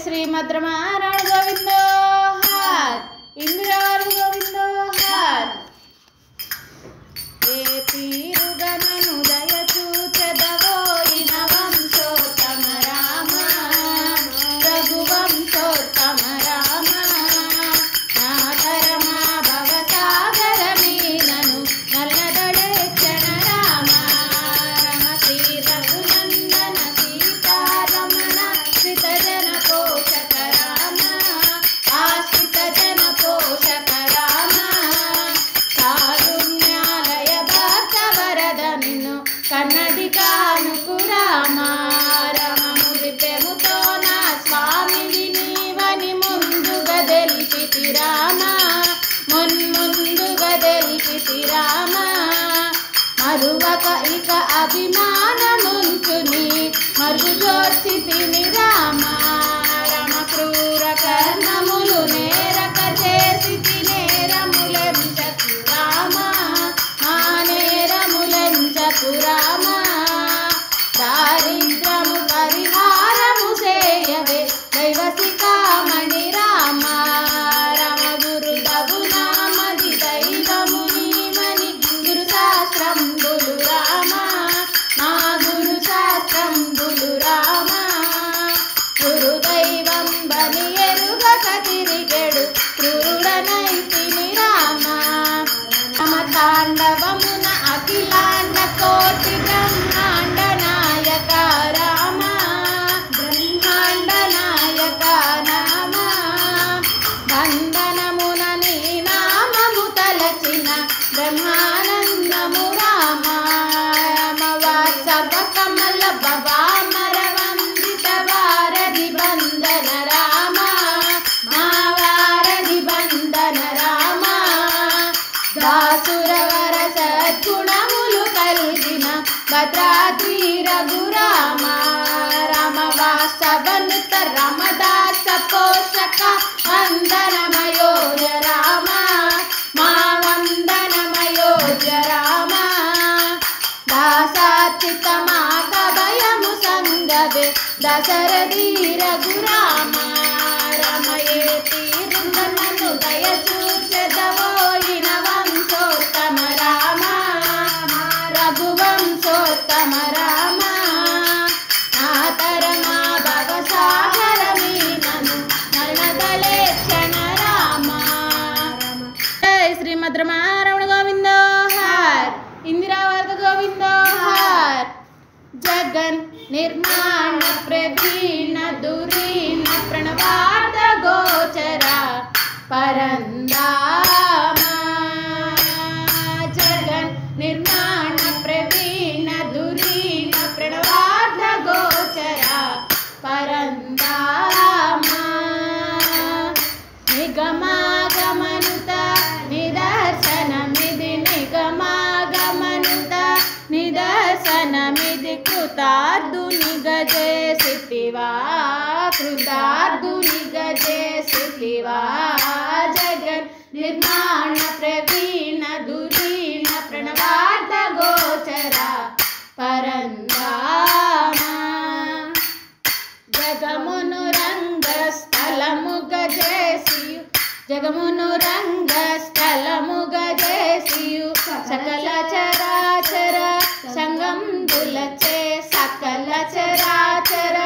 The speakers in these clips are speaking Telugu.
श्रीमद् रमारमण गोविंद हार इंद्रवाल गोविंद हार ए तीरुगननु दयचूचदवो इनवंशोत्तम राम रघुवंशोत्तम राम नातरमा भवसागर मीननु नल्लदळे क्षण राम रमसी रघुनंदन सीतारमण श्रितजन पोषक राम आश्रित जन पोषक राम कारुण्यालय भक्तवरद निन्नु कन्नदि कानुकु राम రమమురిపెముతో నా స్వామివి నీవని ముందుగా తెలిపితి రామ ముందుగా తెలిపితి రామ మరువక ఇక అభిమానముంచుని మరుగుజోర్చితిని రామ రమ క్రూర కర్ణములు నేరక చేసితి నేరములెంచకు రామ ఆ నేరములెంచకు రామ దారిద్రము పరిహారము చేయవే దైవశిఖామణి రామ రమ గురుడవు నామది దైవము నీవని గురు శాస్త్రంబులు రామ మా గురు శాస్త్రంబులు రామ గురు దైవం బని ఎరుగక తిరిగెడు క్రూరుడనైతిని రామ రమ తాండవమున అఖిలాండ కోటి బ్రహ్మాండ నాయక రామ బ్రహ్మాండ నాయక నామ బంధనమున నీ నామము తలచిన బ్రహ్మానందము రామ వాసవ కమల భవామర వందిత వారధి బంధన రామ మా వారధి బంధన రామ దాసురవర సద్గుణములు కలిగిన భద్రాద్రి రఘురామ రామ వాసవనుత రమదాస పోషక వందనమయోజ రామ మా వందనమయోజ రామ దాసాచిత మాక భయము సంగవే దశరథి రఘురామ రమయే తీరుందనను దయచూచెదవో ఇనవంశోత్తమ రామ రఘువంశోత్తమ రామ నాతరమా భవసాగర మీనను నర్మదలే క్షణ రామ జై శ్రీమద్ రమారమణ గోవింద హార్ ఇందిరావర్గ గోవింద హార్ జగన్ నిర్మాణ ప్రవీణ దురీణ ప్రణవార్థ గోచర పరందామ జగన్ నిర్మాణ ప్రవీణ దురీణ ప్రణవార్థ గోచర పరందామ నిగమాగమనుత నిదర్శనమిది నిగమాగమనుత నిదర్శనమిది కృతార్థుని గజేసితివా కృతార్థుని గజేసితివా జగన్ నిర్మాణ ప్రవీణ దురీణ ప్రణవార్థ గోచర పరందామ జగమును రంగస్థలము గజేసియు జగమును రంగస్థలము గజేసియు సకల చరాచర సంగంబులచే సకల చరాచర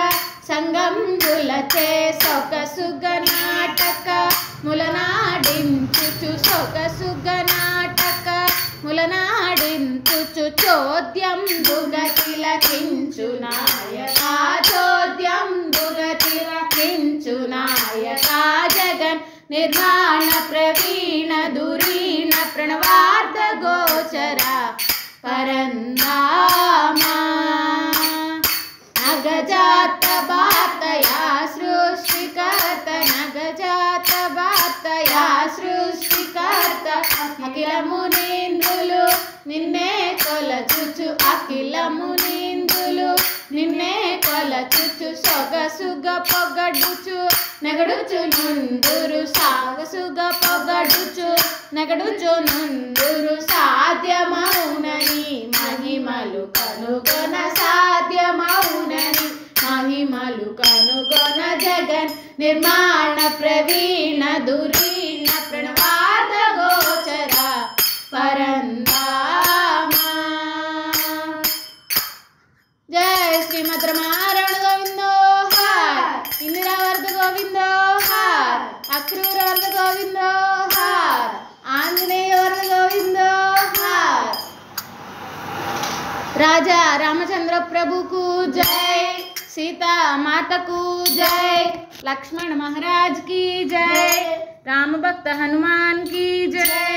సంగంబులచే సొగసుగ నాటక ములనాడించుచు సొగసుగ నాటక ములనాడించుచు చోద్యంబుగ తిలకించు నాయక చోద్యంబుగ తిలకించు నాయక జగన్ నిర్మాణ ప్రవీణ దురీణ ప్రణవార్థ గోచర పరందామ నగజాత భాతయా సృష్టికర్త నగజాత భాతయా సృష్టికర్త అఖిల మునీంద్రులు నిన్నే కొలచుచు అఖిల మునీంద్రులు నిన్నే కొలచుచు సొగసుగ పొగడుచు నెగడుచు నుందురు సాగసుగ పొగడుచు నెగడుచు నుందురు సాధ్యమౌనని మహిమలు కనుగొన సాధ్యమౌనని మహిమలు కనుగొన జగన్ निर्माण प्रवीण दुरीण प्रणवार्ध गोचर परंधामा। जय श्रीमद् रमारमण गोविंदो हर, इंदिरावर्ध गोविंदो हर, अक्रूरवर्ध गोविंदो हर, आंजनेयवर्ध गोविंदो हर। राजा रामचंद्र प्रभु को जय, सीता माता को जय, लक्ष्मण महाराज की जय, राम भक्त हनुमान की जय।